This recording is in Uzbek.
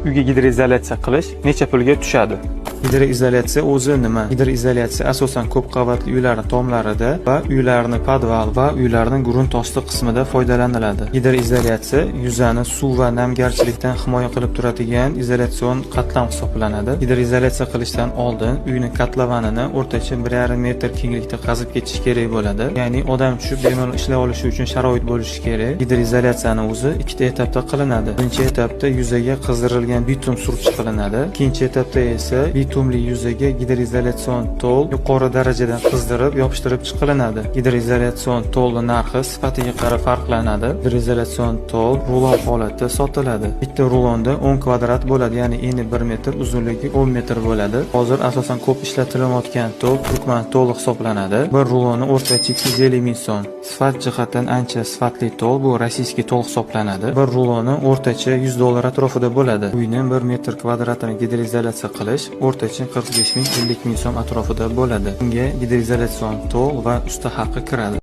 uyga gidroizolyatsiya qilish necha pulga tushadi? Gidroizolyatsiya o'zi nima? Gidroizolyatsiya asosan ko'p qavatli uylarning tomlarida va uylarning podval va uylarning grunt osti qismida foydalaniladi. Gidroizolyatsiya yuzani suv va namgarchilikdan himoya qilib turadigan izolyatsion qatlam hisoblanadi. Gidroizolyatsiya qilishdan oldin uyning kotlavanini o'rtacha 1,5 metr kenglikda qazib ketish kerak bo'ladi. Ya'ni odam tushib bemalol ishlay olishi uchun sharoit bo'lishi kerak. Gidroizolyatsiyani o'zi ikkita etapda qilinadi. Birinchi etapda yuzaga qizdirilgan bitum surib chiqariladi. Ikkinchi etapda esa bitumli yuzaga gidroizolятsion tol yuqori darajadan qizdirib, yopishtirib chiqariladi. Gidroizolятsion tolning narxi sifatiga qarab farqlanadi. Gidroizolятsion tol rulon holatda sotiladi. Bitta rulonda 10 kvadrat bo'ladi, ya'ni eni 1 metr, uzunligi 10 metr bo'ladi. Hozir asosan ko'p ishlatilayotgan tol Turkman toli hisoblanadi. Bir ruloni o'rtacha 250 ming so'm. Sifat jihatdan ancha sifatli tol, bu rossiyskiy tol hisoblanadi. Bir ruloni o'rtacha $100 atrofida bo'ladi. Uyning 1 metr kvadratini gidroizolyatsiya qilish o'rtacha 45 ming 50 ming so'm atrofida bo'ladi. Unga gidroizolятsion tol va usta haqi kiradi.